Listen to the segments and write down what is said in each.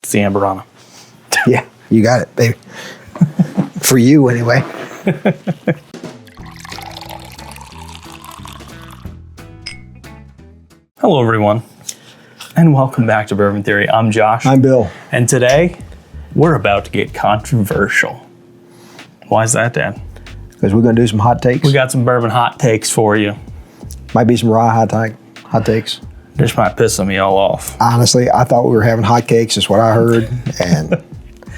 It's the Amberana. Yeah, you got it, baby. For you, anyway. Hello, everyone, and welcome back to Bourbon Theory. I'm Josh. I'm Bill. And today, we're about to get controversial. Why is that, Dad? Because we're going to do some hot takes. We got some bourbon hot takes for you. Might be some rye hot takes. This might piss some of y'all off. Honestly, I thought we were having hot cakes, is what I heard. And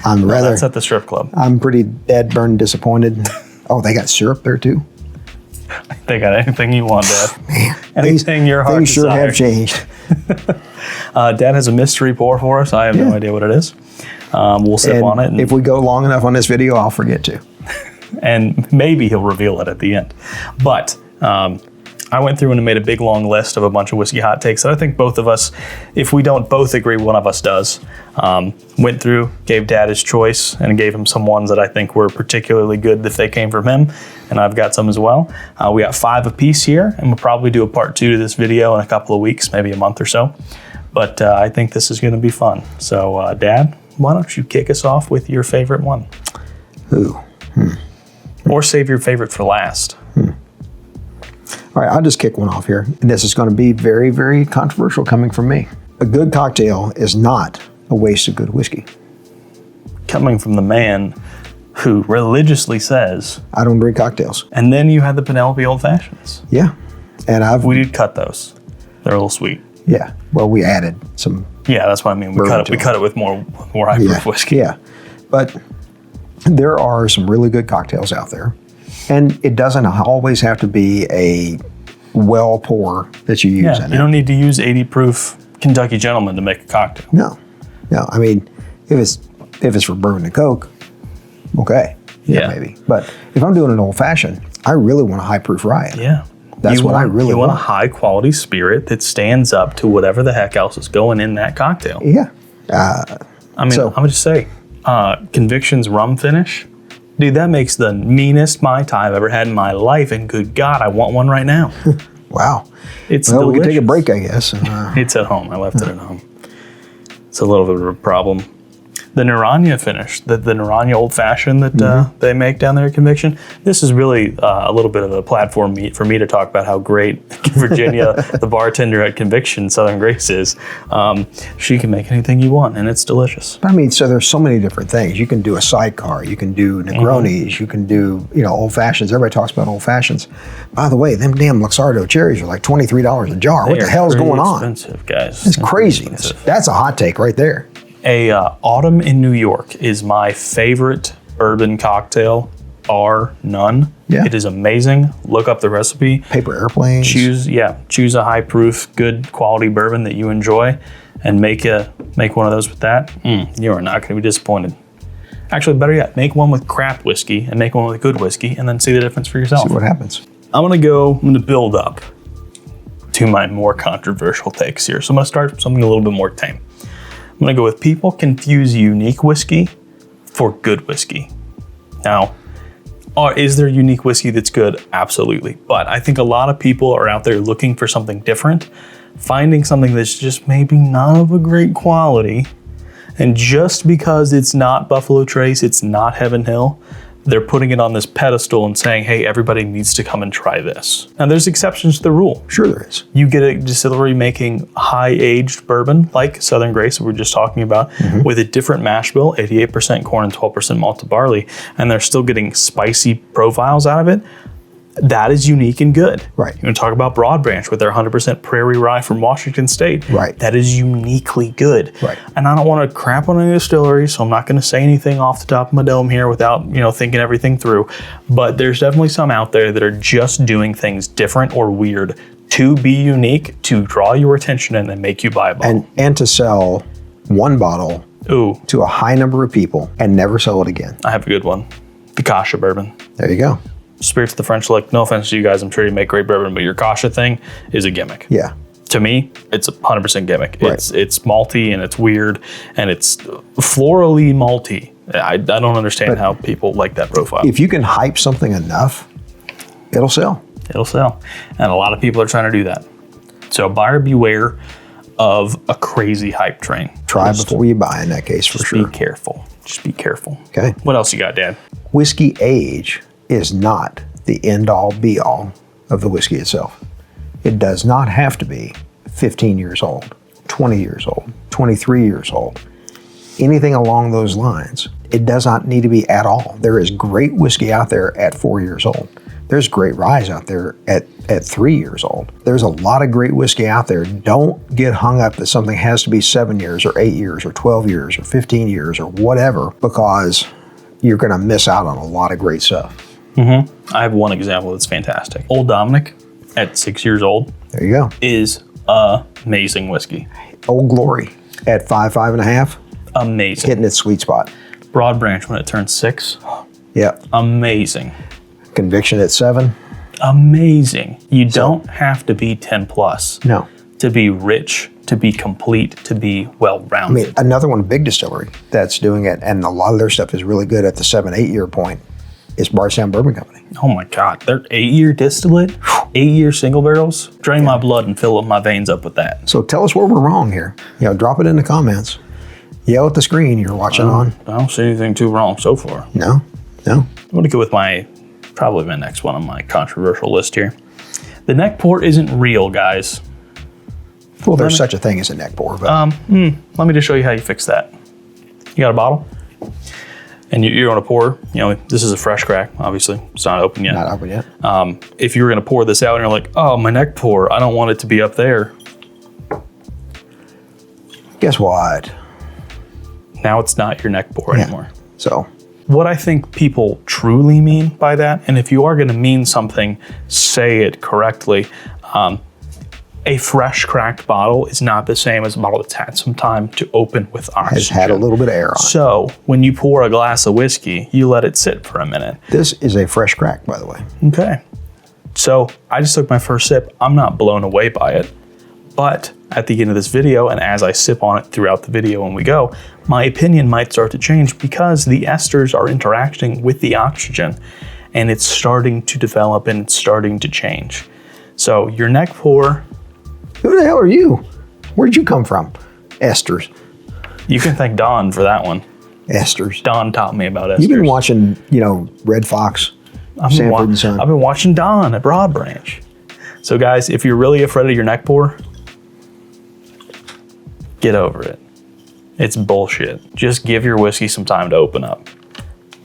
I'm rather... That's at the strip club. I'm pretty dead burn disappointed. Oh, they got syrup there too? They got anything you want, Dad. Man, anything your heart things sure desires. have changed. Dad has a mystery pour for us. I have no idea what it is. We'll sip on it. And if we go long enough on this video, I'll forget to. And maybe he'll reveal it at the end. But I went through and made a big long list of a bunch of whiskey hot takes that I think both of us, if we don't both agree, one of us does. Went through, gave Dad his choice, and gave him some ones that I think were particularly good if they came from him. And I've got some as well. We got 5 apiece here, and we'll probably do a part 2 to this video in a couple of weeks, maybe a month or so. But I think this is going to be fun. So, Dad, why don't you kick us off with your favorite one? Ooh. Or save your favorite for last. All right, I'll just kick one off here. And this is going to be very, very controversial coming from me. A good cocktail is not a waste of good whiskey. Coming from the man who religiously says, I don't drink cocktails. And then you had the Penelope Old Fashions. Yeah. And we did cut those. They're a little sweet. Yeah. Well, we added some. Yeah, that's what I mean. We cut it with more high proof whiskey. Yeah. But there are some really good cocktails out there. And it doesn't always have to be a well pour that you use in it. You don't need to use 80 proof Kentucky Gentleman to make a cocktail. No. I mean, if it's for bourbon and Coke, okay. Yeah, maybe. But if I'm doing an old fashioned, I really want a high proof rye. Yeah. That's what I really want. You want a high quality spirit that stands up to whatever the heck else is going in that cocktail. Yeah. I mean, I'm gonna just say, Conviction's rum finish. Dude, that makes the meanest Mai Tai I've ever had in my life, and good God, I want one right now. Wow. It's delicious. We can take a break, I guess. It's at home. I left it at home. It's a little bit of a problem. The Naranja finish, the Naranja Old Fashioned that they make down there at Conviction, this is really a little bit of a platform for me to talk about how great Virginia, the bartender at Conviction, Southern Grace is. She can make anything you want, and it's delicious. I mean, so there's so many different things. You can do a sidecar, you can do Negronis, you can do, Old Fashions. Everybody talks about Old Fashions. By the way, them damn Luxardo cherries are like $23 a jar. What the hell's going on? Expensive, guys. It's craziness. That's a hot take right there. Autumn in New York is my favorite bourbon cocktail, bar none. Yeah. It is amazing. Look up the recipe. Paper airplanes. Choose a high proof, good quality bourbon that you enjoy, and make one of those with that. You are not going to be disappointed. Actually, better yet, make one with crap whiskey and make one with good whiskey, and then see the difference for yourself. See what happens. I'm going to build up to my more controversial takes here. So I'm going to start something a little bit more tame. I'm going to go with people confuse unique whiskey for good whiskey. Now, is there unique whiskey that's good? Absolutely. But I think a lot of people are out there looking for something different, finding something that's just maybe not of a great quality. And just because it's not Buffalo Trace, it's not Heaven Hill, they're putting it on this pedestal and saying, hey, everybody needs to come and try this. Now, there's exceptions to the rule. Sure there is. You get a distillery making high-aged bourbon, like Southern Grace that we were just talking about, with a different mash bill, 88% corn and 12% malted barley, and they're still getting spicy profiles out of it. That is unique and good. Right. You want to talk about Broad Branch with their 100% prairie rye from Washington State. Right. That is uniquely good. Right. And I don't want to crap on any distillery, so I'm not going to say anything off the top of my dome here without, thinking everything through. But there's definitely some out there that are just doing things different or weird to be unique, to draw your attention and then make you buy a bottle. And to sell one bottle to a high number of people and never sell it again. I have a good one. The Kasha bourbon. There you go. Spirits of the French Lick, no offense to you guys, I'm sure you make great bourbon, but your Kasha thing is a gimmick. Yeah. To me, it's a 100% gimmick. Right. It's malty and it's weird and it's florally malty. I don't understand how people like that profile. If you can hype something enough, it'll sell. It'll sell. And a lot of people are trying to do that. So buyer beware of a crazy hype train. Try before you buy in that case, for sure. Be careful. Just be careful. Okay. What else you got, Dad? Whiskey age is not the end-all, be-all of the whiskey itself. It does not have to be 15 years old, 20 years old, 23 years old. Anything along those lines. It does not need to be at all. There is great whiskey out there at 4 years old. There's great rye out there at 3 years old. There's a lot of great whiskey out there. Don't get hung up that something has to be 7 years or 8 years or 12 years or 15 years or whatever, because you're going to miss out on a lot of great stuff. Mm-hmm. I have one example that's fantastic. Old Dominic at 6 years old. There you go. Is amazing whiskey. Old Glory at 5.5. Amazing. Hitting its sweet spot. Broad Branch when it turns 6. Yep. Amazing. Conviction at 7. Amazing. You don't have to be 10 plus. No. To be rich, to be complete, to be well-rounded. I mean, another one, big distillery that's doing it, and a lot of their stuff is really good at the 7-8 year point, is Bardstown Bourbon Company. Oh my God, they're 8-year distillate, 8-year single barrels. Drain my blood and fill up my veins up with that. So tell us where we're wrong here. Drop it in the comments. Yell at the screen you're watching on. I don't see anything too wrong so far. No. I'm going to go with probably my next one on my controversial list here. The neck pour isn't real, guys. Well, there's such a thing as a neck pour. But let me just show you how you fix that. You got a bottle, and you're going to pour. This is a fresh crack. Obviously, it's not open yet. Not open yet. If you were going to pour this out, and you're like, "Oh, my neck pour. I don't want it to be up there." Guess what? Now it's not your neck pour anymore. So what I think people truly mean by that, and if you are going to mean something, say it correctly. A fresh cracked bottle is not the same as a bottle that's had some time to open with oxygen. has had a little bit of air on it. So when you pour a glass of whiskey, you let it sit for a minute. This is a fresh crack, by the way. Okay. So I just took my first sip. I'm not blown away by it. But at the end of this video, and as I sip on it throughout the video when we go, my opinion might start to change because the esters are interacting with the oxygen and it's starting to develop and it's starting to change. So your neck pour. Who the hell are you? Where'd you come from? Esters. You can thank Don for that one. Esters. Don taught me about esters. You've been watching, Red Fox, Sanford and Son. I've been watching Don at Broad Branch. So guys, if you're really afraid of your neck pour, get over it. It's bullshit. Just give your whiskey some time to open up.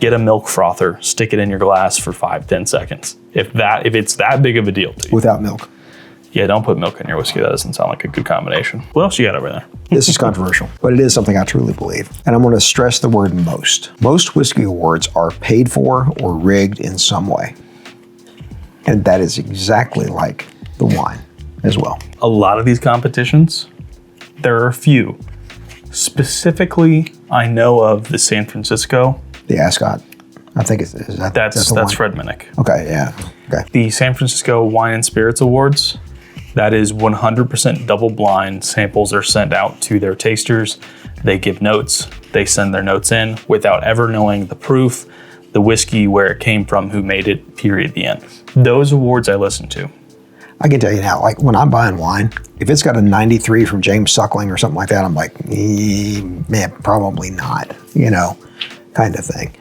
Get a milk frother, stick it in your glass for 5-10 seconds. If it's that big of a deal to you. Without milk. Yeah, don't put milk in your whiskey. That doesn't sound like a good combination. What else you got over there? This is controversial, but it is something I truly believe. And I'm going to stress the word most. Most whiskey awards are paid for or rigged in some way. And that is exactly like the wine as well. A lot of these competitions, there are a few. Specifically, I know of the San Francisco. The Ascot. I think that's Fred Minnick. Okay, yeah. Okay. The San Francisco Wine and Spirits Awards. That is 100% double blind. Samples are sent out to their tasters. They give notes. They send their notes in without ever knowing the proof, the whiskey, where it came from, who made it, period, the end. Those awards I listen to. I can tell you now, like when I'm buying wine, if it's got a 93 from James Suckling or something like that, I'm like, man, probably not, kind of thing.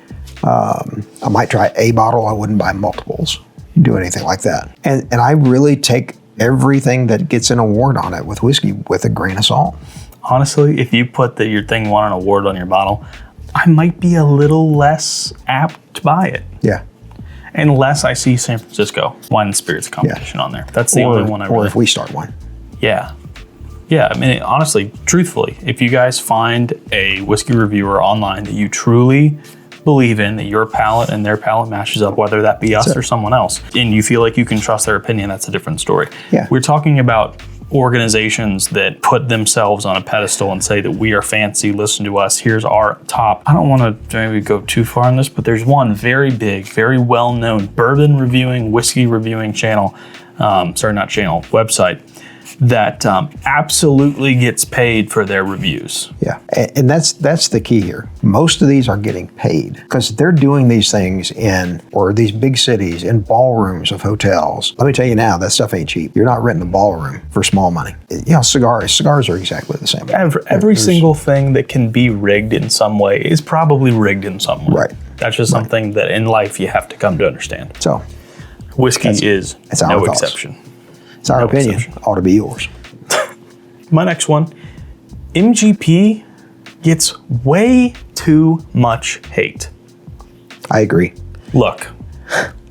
I might try a bottle. I wouldn't buy multiples, do anything like that. And I really take everything that gets an award on it with whiskey with a grain of salt. Honestly, if you put that your thing won an award on your bottle, I might be a little less apt to buy it. Yeah. Unless I see San Francisco Wine and Spirits competition on there. That's the only one I really... Or if we start one. Yeah. Yeah, I mean, honestly, truthfully, if you guys find a whiskey reviewer online that you truly believe in, that your palate and their palate matches up, whether that be us or someone else, and you feel like you can trust their opinion, that's a different story. Yeah. We're talking about organizations that put themselves on a pedestal and say that we are fancy, listen to us, here's our top. I don't want to maybe go too far on this, but there's one very big, very well-known bourbon reviewing, whiskey reviewing channel, website that absolutely gets paid for their reviews. Yeah, and that's the key here. Most of these are getting paid because they're doing these things or these big cities in ballrooms of hotels. Let me tell you now, that stuff ain't cheap. You're not renting a ballroom for small money. Cigars are exactly the same. Every single thing that can be rigged in some way is probably rigged in some way. Right. That's just something that in life you have to come to understand. So, whiskey is no thoughts. exception. It's our opinion. Ought to be yours. My next one, MGP gets way too much hate. I agree. Look,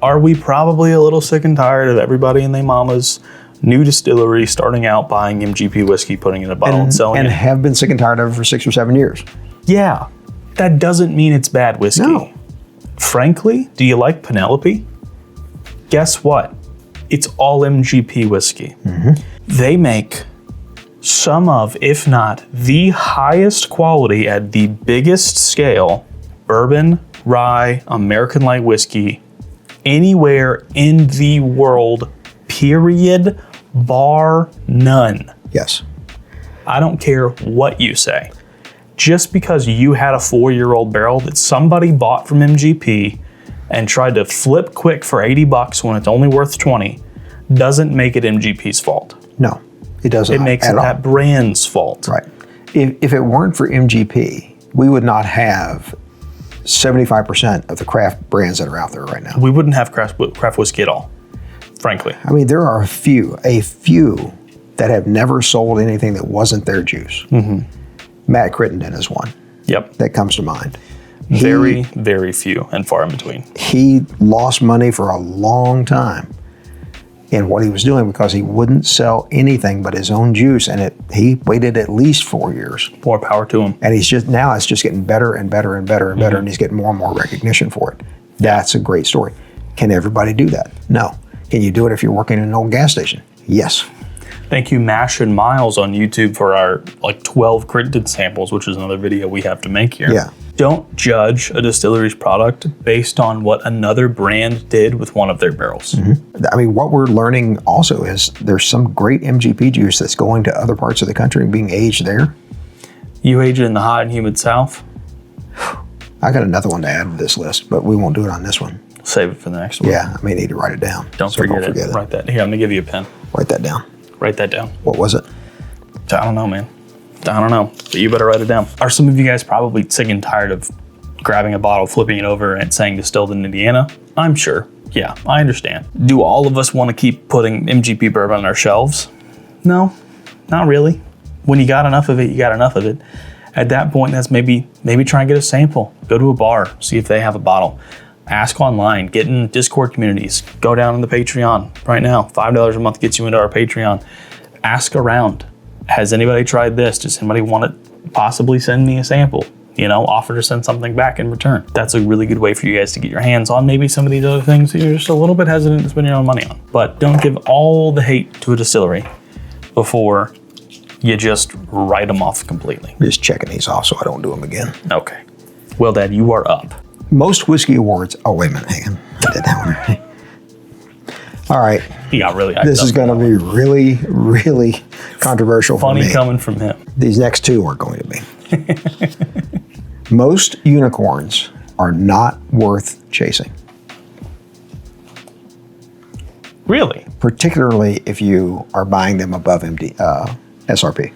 are we probably a little sick and tired of everybody and their mama's new distillery starting out buying MGP whiskey, putting it in a bottle and selling it? And have been sick and tired of it for 6 or 7 years. Yeah, that doesn't mean it's bad whiskey. No. Frankly, do you like Penelope? Guess what? It's all MGP whiskey. They make some of, if not the highest quality at the biggest scale, bourbon, rye, American light whiskey, anywhere in the world, period, bar none. Yes. I don't care what you say. Just because you had a 4-year-old barrel that somebody bought from MGP and tried to flip quick for $80 when it's only worth 20 doesn't make it MGP's fault. No, it doesn't. It makes it that brand's fault. Right. If it weren't for MGP, we would not have 75% of the craft brands that are out there right now. We wouldn't have craft whiskey at all, frankly. I mean, there are a few that have never sold anything that wasn't their juice. Matt Crittenden is one. Yep. That comes to mind. Very, very few and far in between. He lost money for a long time in what he was doing because he wouldn't sell anything but his own juice, and he waited at least 4 years. More power to him. And it's just getting better and better and better and better, and he's getting more and more recognition for it. That's a great story. Can everybody do that? No. Can you do it if you're working in an old gas station? Yes. Thank you, Mash and Miles on YouTube for our 12 Crittenden samples, which is another video we have to make here. Yeah. Don't judge a distillery's product based on what another brand did with one of their barrels. I mean, what we're learning also is there's some great MGP juice that's going to other parts of the country and being aged there. You age it in the hot and humid South. I got another one to add to this list, but we won't do it on this one. Save it for the next one. Yeah, I may need to write it down. Don't forget it. Write that. Here, I'm gonna give you a pen. Write that down. Write that down. What was it? I don't know, man. I don't know, but you better write it down. Are some of you guys probably sick and tired of grabbing a bottle, flipping it over, and saying distilled in Indiana? I'm sure. Yeah, I understand. Do all of us want to keep putting MGP bourbon on our shelves? No, not really. When you got enough of it, you got enough of it. At that point, that's maybe try and get a sample. Go to a bar, see if they have a bottle. Ask online, get in Discord communities, go down on the Patreon right now. $5 a month gets you into our Patreon. Ask around. Has anybody tried this? Does anybody want to possibly send me a sample? Offer to send something back in return. That's a really good way for you guys to get your hands on maybe some of these other things that you're just a little bit hesitant to spend your own money on. But don't give all the hate to a distillery before you just write them off completely. Just checking these off so I don't do them again. Okay. Well, Dad, you are up. Most whiskey awards. Oh, wait a minute. Hang on. I did that one already. All right. He got really This is going to be really, really controversial for me. Funny coming from him. These next two are going to be. Most unicorns are not worth chasing. Really? Particularly if you are buying them above SRP.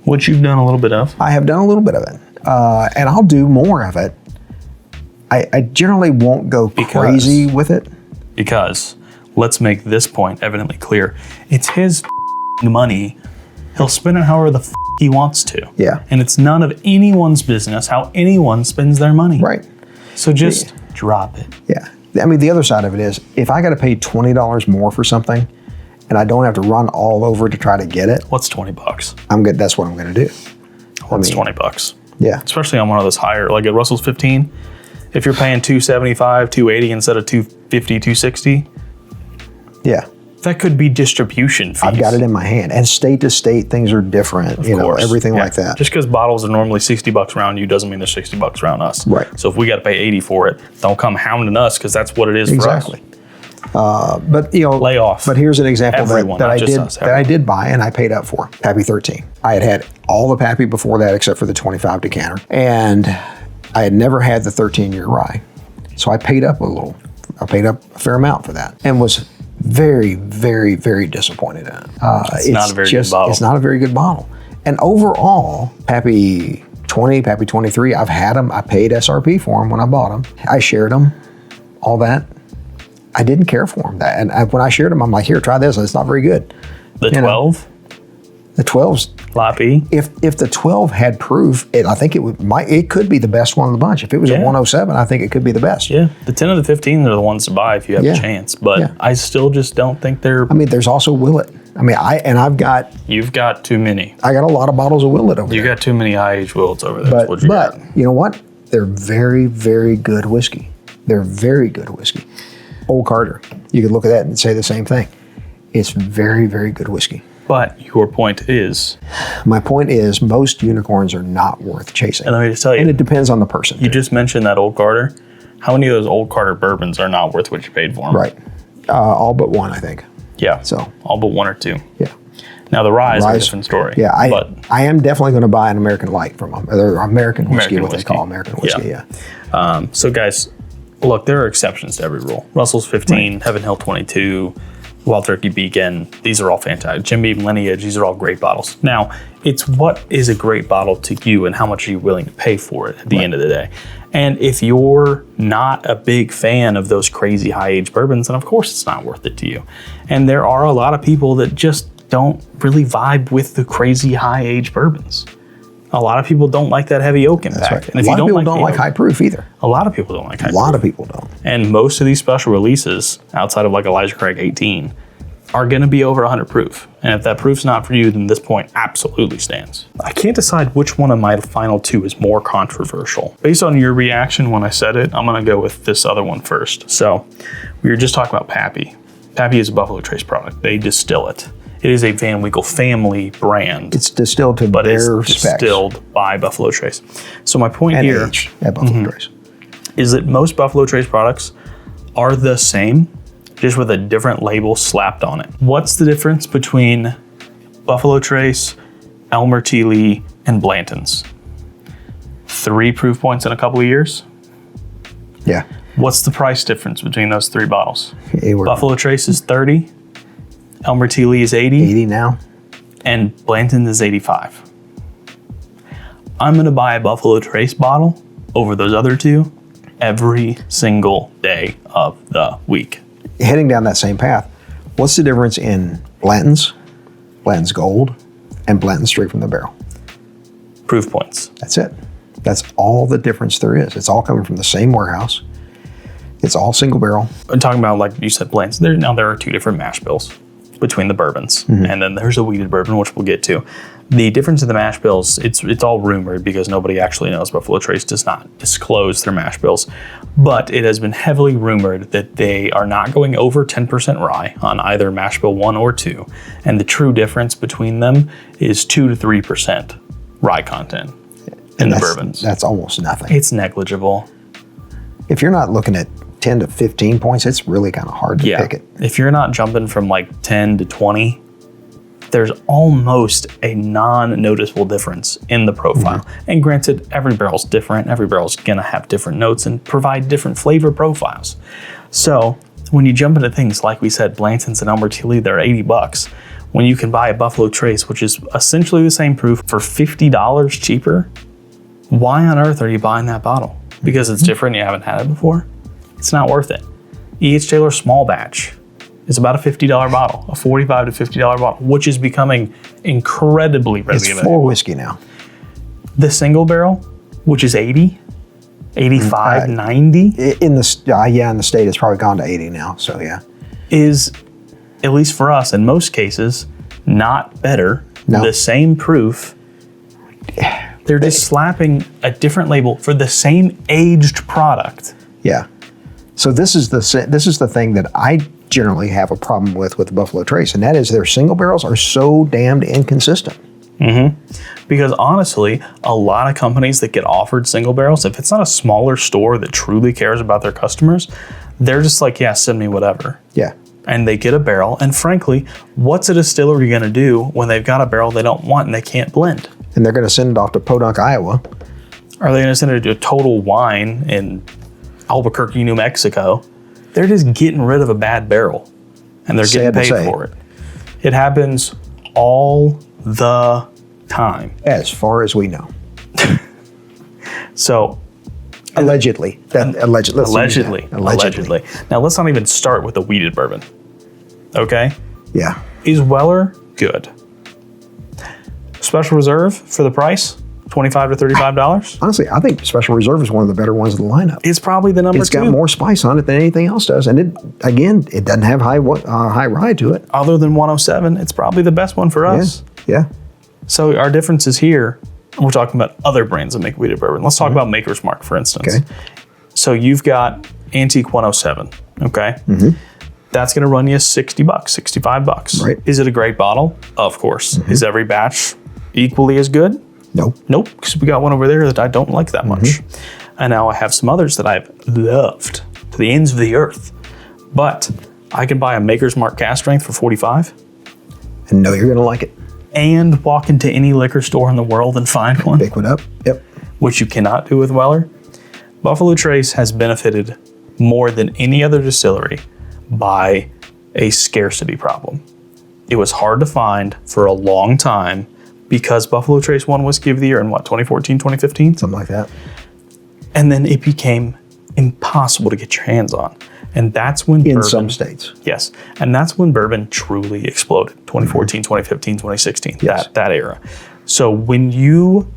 Which you've done a little bit of. I have done a little bit of it. And I'll do more of it. I generally won't go crazy with it. Because, let's make this point evidently clear, it's his money. He'll spend it however the he wants to. Yeah. And it's none of anyone's business how anyone spends their money. Right. So just drop it. Yeah. I mean, the other side of it is, if I got to pay $20 more for something, and I don't have to run all over to try to get it. What's $20? I'm good. That's what I'm going to do. What's $20? Yeah. Especially on one of those higher, like at Russell's 15. If you're paying $275, $280 instead of $250, $260. Yeah. That could be distribution fees. I've got it in my hand. And state to state, things are different. Of course. Everything like that. Just because bottles are normally $60 around you doesn't mean they're $60 around us. Right. So if we got to pay $80 for it, don't come hounding us because that's what it is for us. Exactly. But lay off. But here's an example Everyone, that not I just did us, that I did buy and I paid up for. Pappy 13. I had all the Pappy before that except for the 25 decanter, and I had never had the 13-year rye, so I paid up a little. I paid up a fair amount for that, and was very, very, very disappointed in it. It's not a very good bottle. It's not a very good bottle. And overall, Pappy 20, Pappy 23, I've had them. I paid SRP for them when I bought them. I shared them, all that. I didn't care for them. When I shared them, I'm like, here, try this. It's not very good. The 12? The 12's Loppy. If the 12 had proof, I think it could be the best one of the bunch. If it was a 107, I think it could be the best. Yeah, the 10 and the 15 are the ones to buy if you have a chance. But I still just don't think they're. I mean, there's also Willet. I mean, I've got. You've got too many. I got a lot of bottles of Willet over there. You got too many high-age Willets over there. But you know what? They're very, very good whiskey. They're very good whiskey. Old Carter, you could look at that and say the same thing. It's very, very good whiskey. But your point is? My point is most unicorns are not worth chasing. And let me just tell you. And it depends on the person. You just mentioned that Old Carter. How many of those Old Carter bourbons are not worth what you paid for them? Right. All but one, I think. Yeah. So all but one or two. Yeah. Now the rye is a different story. Yeah, I am definitely going to buy an American Light from them. Or American whiskey, what they call American whiskey, yeah. So guys, look, there are exceptions to every rule. Russell's 15, Heaven Hill 22, Wild Turkey Beacon, these are all fantastic. Jim Beam Lineage, these are all great bottles. Now, it's what is a great bottle to you and how much are you willing to pay for it at the end of the day. And if you're not a big fan of those crazy high-age bourbons, then of course it's not worth it to you. And there are a lot of people that just don't really vibe with the crazy high-age bourbons. A lot of people don't like that heavy oak impact. Right. And if a lot you of people don't like high proof either. A lot of people don't like high proof. A lot of people don't. And most of these special releases, outside of like Elijah Craig 18, are going to be over 100 proof. And if that proof's not for you, then this point absolutely stands. I can't decide which one of my final two is more controversial. Based on your reaction when I said it, I'm going to go with this other one first. So we were just talking about Pappy. Pappy is a Buffalo Trace product. They distill it. It is a Van Winkle family brand. It's distilled to but their it's specs. Distilled by Buffalo Trace. So my point and here aged at Buffalo Trace is that most Buffalo Trace products are the same, just with a different label slapped on it. What's the difference between Buffalo Trace, Elmer T. Lee, and Blanton's? 3 proof points in a couple of years? Yeah. What's the price difference between those 3 bottles? We're Buffalo Trace is 30, Elmer T. Lee is 80, 80 now, and Blanton is 85. I'm gonna buy a Buffalo Trace bottle over those other 2 every single day of the week. Heading down that same path, what's the difference in Blanton's Gold, and Blanton's straight from the barrel? Proof points. That's it. That's all the difference there is. It's all coming from the same warehouse. It's all single barrel. I'm talking about, like you said, blends. There are 2 different mash bills between the bourbons, and then there's a wheated bourbon, which we'll get to. The difference in the mash bills, it's all rumored because nobody actually knows. Buffalo Trace does not disclose their mash bills, but it has been heavily rumored that they are not going over 10% rye on either mash bill 1 or 2, and the true difference between them is 2 to 3% rye content in the bourbons. That's almost nothing. It's negligible. If you're not looking at 10 to 15 points, it's really kind of hard to pick it. If you're not jumping from like 10 to 20, there's almost a non-noticeable difference in the profile. And granted, every barrel's different. Every barrel's gonna have different notes and provide different flavor profiles. So when you jump into things like we said, Blanton's and Elmer T. Lee, they're $80. When you can buy a Buffalo Trace, which is essentially the same proof, for $50 cheaper, why on earth are you buying that bottle? Because it's different, you haven't had it before? It's not worth it. E.H. Taylor Small Batch is about a $50 bottle, a $45 to $50 bottle, which is becoming incredibly readily available. It's full whiskey now. The single barrel, which is 80, 85, 90. In the state, it's probably gone to 80 now, so yeah. Is, at least for us, in most cases, not better. No. The same proof. They're just slapping a different label for the same aged product. Yeah. So this is the thing that I generally have a problem with the Buffalo Trace, and that is their single barrels are so damned inconsistent. Because honestly, a lot of companies that get offered single barrels, if it's not a smaller store that truly cares about their customers, They're just like, yeah, send me whatever. Yeah. And they get a barrel. And frankly, what's a distillery going to do when they've got a barrel they don't want and they can't blend? And they're going to send it off to Podunk, Iowa. Are they going to send it to a Total Wine in Albuquerque, New Mexico? They're just getting rid of a bad barrel and they're getting paid for it. It happens all the time. As far as we know. So, allegedly. Allegedly. Now, let's not even start with the wheated bourbon. Okay? Yeah. Is Weller good? Special Reserve for the price? $25 to $35? Honestly, I think Special Reserve is one of the better ones in the lineup. It's probably the number 2. It's got more spice on it than anything else does. And it doesn't have high rye to it. Other than 107, it's probably the best one for us. Yeah. So our difference is here. We're talking about other brands that make wheated bourbon. Let's talk about Maker's Mark, for instance. Okay. So you've got Antique 107, okay? That's going to run you $60, $65. Right. Is it a great bottle? Of course. Is every batch equally as good? Nope. Nope, because we got one over there that I don't like that much. And now I have some others that I've loved to the ends of the earth. But I can buy a Maker's Mark cast strength for $45 And know you're going to like it. and walk into any liquor store in the world and find one. Pick one up. Yep. Which you cannot do with Weller. Buffalo Trace has benefited more than any other distillery by a scarcity problem. It was hard to find for a long time because Buffalo Trace won Whiskey of the Year in 2014, 2015? Something like that. And then it became impossible to get your hands on. And that's when In bourbon, some states. Yes. And that's when bourbon truly exploded. 2014, 2015, 2016, Yes. that era. So when you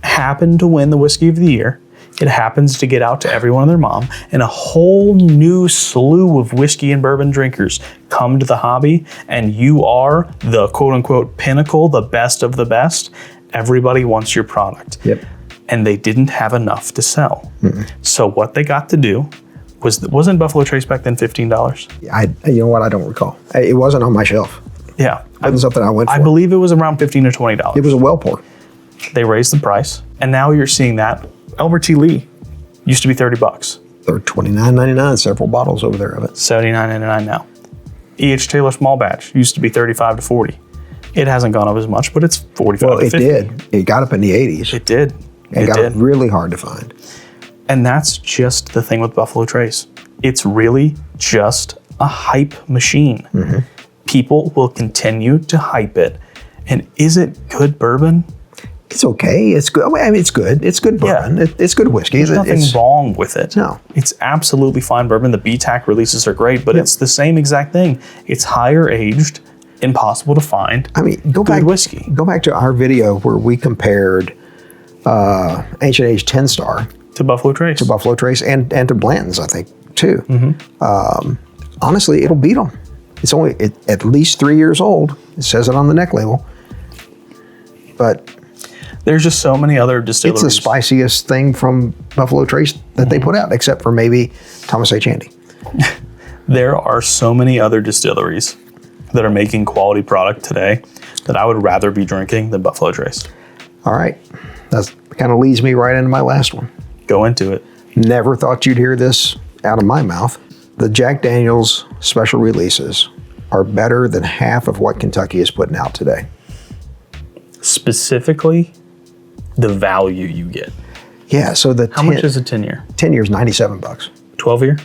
happen to win the Whiskey of the Year, it happens to get out to everyone and their mom, and a whole new slew of whiskey and bourbon drinkers come to the hobby, and you are the quote-unquote pinnacle, the best of the best. Everybody wants your product. Yep. And they didn't have enough to sell. So what they got to do wasn't Buffalo Trace back then $15? You know what? I don't recall. It wasn't on my shelf. Yeah. It wasn't something I went for. I believe it was around $15 or $20. It was a well pour. They raised the price, and now you're seeing that. Albert T. Lee used to be $30. They're $29.99, several bottles over there of it. $79.99 now. E.H. Taylor Small Batch used to be $35 to $40. It hasn't gone up as much, but it's $45 Well, to it $50. did. It got up in the 80s. It did. It got really hard to find. And that's just the thing with Buffalo Trace. It's really just a hype machine. People will continue to hype it. And is it good bourbon? It's okay. It's good. I mean, it's good. It's good bourbon. Yeah. It's good whiskey. There's nothing wrong with it. No. It's absolutely fine bourbon. The BTAC releases are great, but it's the same exact thing. It's higher aged, impossible to find. I mean, go back to our video where we compared Ancient Age 10 Star to Buffalo Trace. and to Blanton's, I think, too. Honestly, it'll beat them. It's only at least 3 years old. It says it on the neck label. But there's just so many other distilleries. it's the spiciest thing from Buffalo Trace that they put out, except for maybe Thomas H. Handy. There are so many other distilleries that are making quality product today that I would rather be drinking than Buffalo Trace. All right. That kind of leads me right into my last one. Go into it. Never thought you'd hear this out of my mouth. The Jack Daniel's special releases are better than half of what Kentucky is putting out today. Specifically, the value you get. Yeah, so How much is a 10-year? 10 years, $97. 12-year?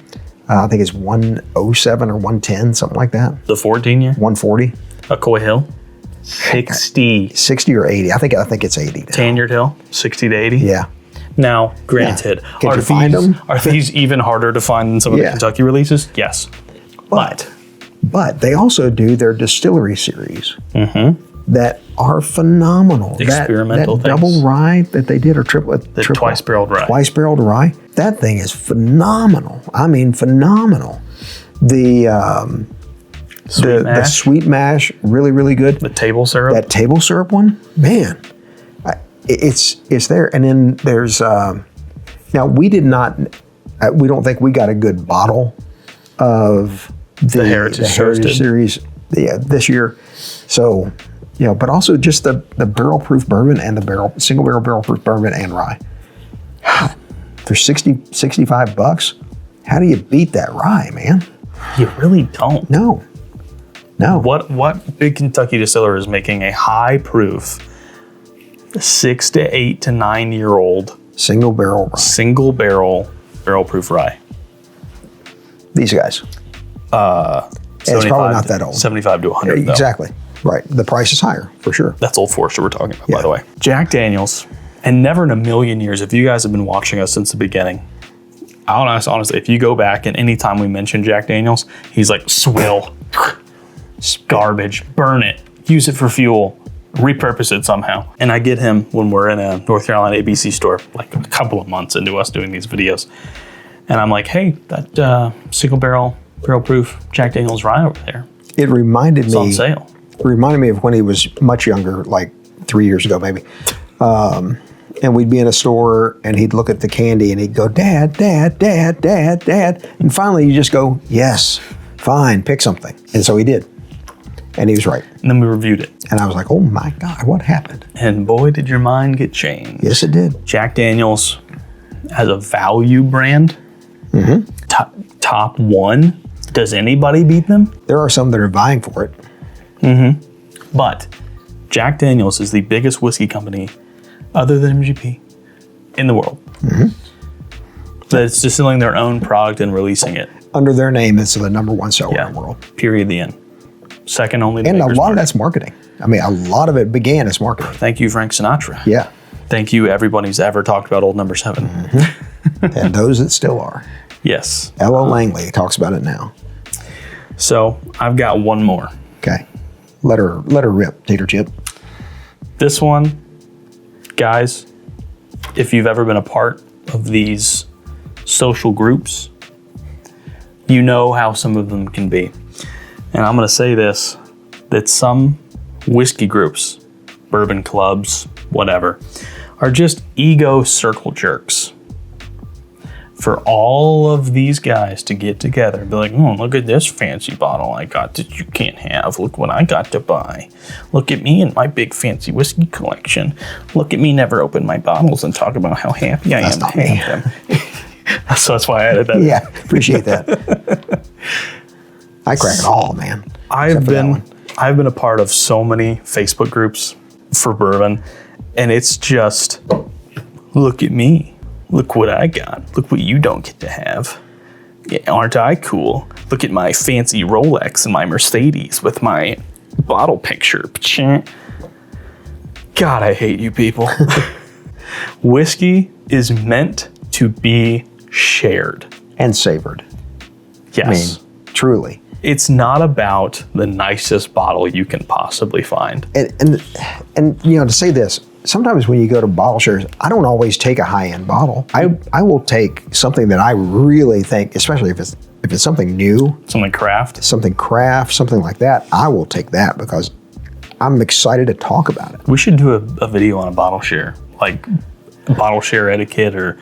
I think it's 107 or 110, something like that. The 14-year? 140. A Coy Hill? 60. 60 or 80. I think it's 80 now. Tanyard Hill? 60 to 80? Yeah. Now, granted, Can you find them? Are these even harder to find than some of the Kentucky releases? Yes. But they also do their distillery series that are phenomenal. Experimental that things. double rye that they did, or triple twice-barreled rye. Twice-barreled rye. That thing is phenomenal. I mean, phenomenal. The sweet mash, really, really good. The table syrup. That table syrup one, man, it's there. And then there's now we don't think we got a good bottle of the Heritage Series this year. So, but also just the barrel proof bourbon and the single barrel proof bourbon and rye. For $65, How do you beat that rye, man? You really don't. No. What big Kentucky distiller is making a high proof 6 to 8 to 9 year old single barrel proof rye? These guys. It's probably not that old. 75 to 100 though. Exactly. Right. The price is higher for sure. That's Old Forester we're talking about, by the way. Jack Daniels, and never in a million years, if you guys have been watching us since the beginning, honestly, if you go back and anytime we mention Jack Daniels, he's like, swill, garbage, burn it, use it for fuel, repurpose it somehow. And I get him when we're in a North Carolina ABC store, like a couple of months into us doing these videos. And I'm like, hey, that single barrel proof Jack Daniels rye over there. It reminded me. It's on sale. It reminded me of when he was much younger, like 3 years ago, maybe. And we'd be in a store and he'd look at the candy and he'd go, Dad, Dad, Dad, Dad, Dad. And finally you just go, yes, fine, pick something. And so he did. And he was right. And then we reviewed it. And I was like, oh my God, what happened? And boy, did your mind get changed. Yes, it did. Jack Daniels as a value brand, top one. Does anybody beat them? There are some that are vying for it. But Jack Daniels is the biggest whiskey company other than MGP in the world. That's distilling their own product and releasing it. Under their name, it's the number one seller in the world. Period, the end. Second only to And a lot of that's marketing. I mean, a lot of it began as marketing. Thank you, Frank Sinatra. Yeah. Thank you, everybody who's ever talked about Old Number 7. And those that still are. Yes. Ella Langley talks about it now. So I've got one more. Okay. Let her rip, Tater Chip. This one, guys, if you've ever been a part of these social groups, you know how some of them can be. And I'm going to say this, that some whiskey groups, bourbon clubs, whatever, are just ego circle jerks. For all of these guys to get together and be like, oh, look at this fancy bottle I got that you can't have. Look what I got to buy. Look at me and my big fancy whiskey collection. Look at me never open my bottles and talk about how happy I am to have them. So that's why I added that. Yeah, appreciate that. I crack it all, man. I've been a part of so many Facebook groups for bourbon, and it's just, look at me. Look what I got. Look what you don't get to have. Yeah, aren't I cool? Look at my fancy Rolex and my Mercedes with my bottle picture. God, I hate you people. Whiskey is meant to be shared. And savored. Yes. I mean, truly. It's not about the nicest bottle you can possibly find. And you know, to say this, sometimes when you go to bottle shares, I don't always take a high-end bottle. I will take something that I really think, especially if it's something new. Something craft, something like that. I will take that because I'm excited to talk about it. We should do a video on a bottle share, like bottle share etiquette or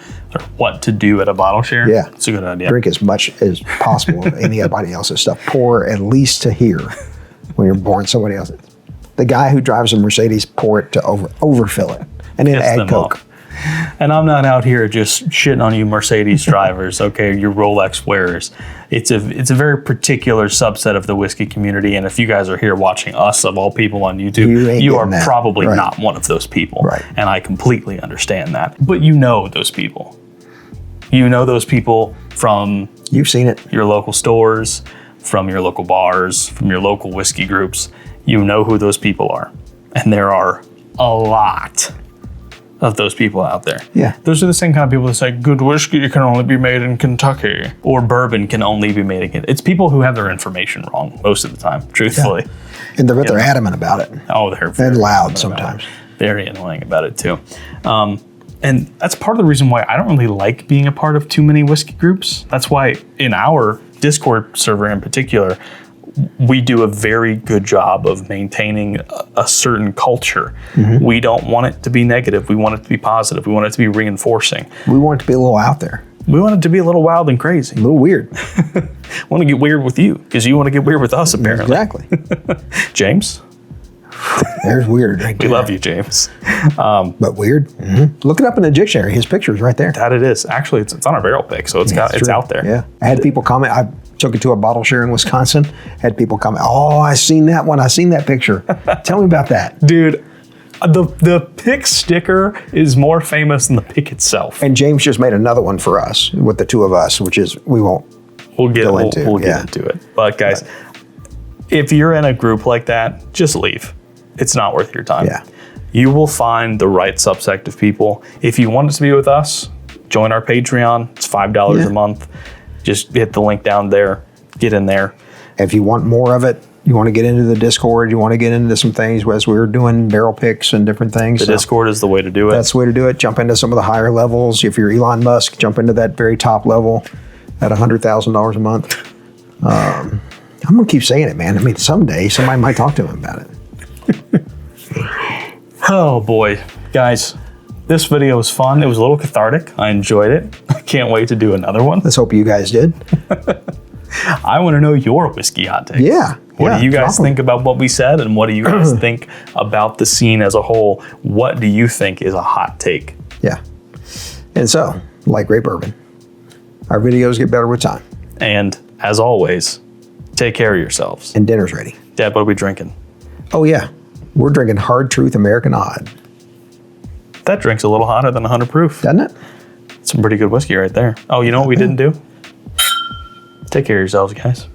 what to do at a bottle share. Yeah. It's a good idea. Drink as much as possible of anybody else's stuff. Pour at least to here when you're pouring somebody else's. The guy who drives a Mercedes, pour it to overfill it and then add Coke. Up. And I'm not out here just shitting on you Mercedes drivers, okay, your Rolex wearers. It's a very particular subset of the whiskey community, and if you guys are here watching us, of all people on YouTube, you are probably not one of those people. Right. And I completely understand that. But you know those people. You know those people from... You've seen it. Your local stores, from your local bars, from your local whiskey groups. You know who those people are. And there are a lot of those people out there. Yeah. Those are the same kind of people that say good whiskey can only be made in Kentucky or bourbon can only be made in Kentucky. It's people who have their information wrong most of the time, truthfully. Yeah. And they're adamant about it. Oh, they're loud sometimes. Very annoying about it too. And that's part of the reason why I don't really like being a part of too many whiskey groups. That's why in our Discord server in particular, we do a very good job of maintaining a certain culture. Mm-hmm. We don't want it to be negative. We want it to be positive. We want it to be reinforcing. We want it to be a little out there. We want it to be a little wild and crazy. A little weird. Want to get weird with you because you want to get weird with us, apparently. Exactly. James? There's weird right We there. love you, James. But weird. Look it up in the dictionary. His picture's right there. That it is. Actually, it's on our barrel pick, so it's It's true. out there. Yeah. I had people comment. I took it to a bottle share in Wisconsin. Had people comment, oh, I seen that one. I seen that picture. Tell me about that. Dude, the pick sticker is more famous than the pick itself. And James just made another one for us with the two of us, which is we'll get into it. But guys, if you're in a group like that, just leave. It's not worth your time. Yeah. You will find the right subsect of people. If you want to be with us, join our Patreon. It's $5 a month. Just hit the link down there. Get in there. If you want more of it, you want to get into the Discord, you want to get into some things as we were doing barrel picks and different things. The Discord is the way to do it. That's the way to do it. Jump into some of the higher levels. If you're Elon Musk, jump into that very top level at $100,000 a month. I'm going to keep saying it, man. I mean, someday somebody might talk to him about it. Oh boy, guys, this video was fun. It was a little cathartic. I enjoyed it. I can't wait to do another one. Let's hope you guys did. I want to know your whiskey hot takes. Yeah. What do you guys think about what we said, and what do you guys think about the scene as a whole? What do you think is a hot take? Yeah. And so, like great bourbon, our videos get better with time. And as always, take care of yourselves. And dinner's ready. Dad, what are we drinking? Oh, yeah. We're drinking Hard Truth American Odd. That drink's a little hotter than 100 proof. Doesn't it? Some pretty good whiskey right there. Oh, you know what we didn't do? Take care of yourselves, guys.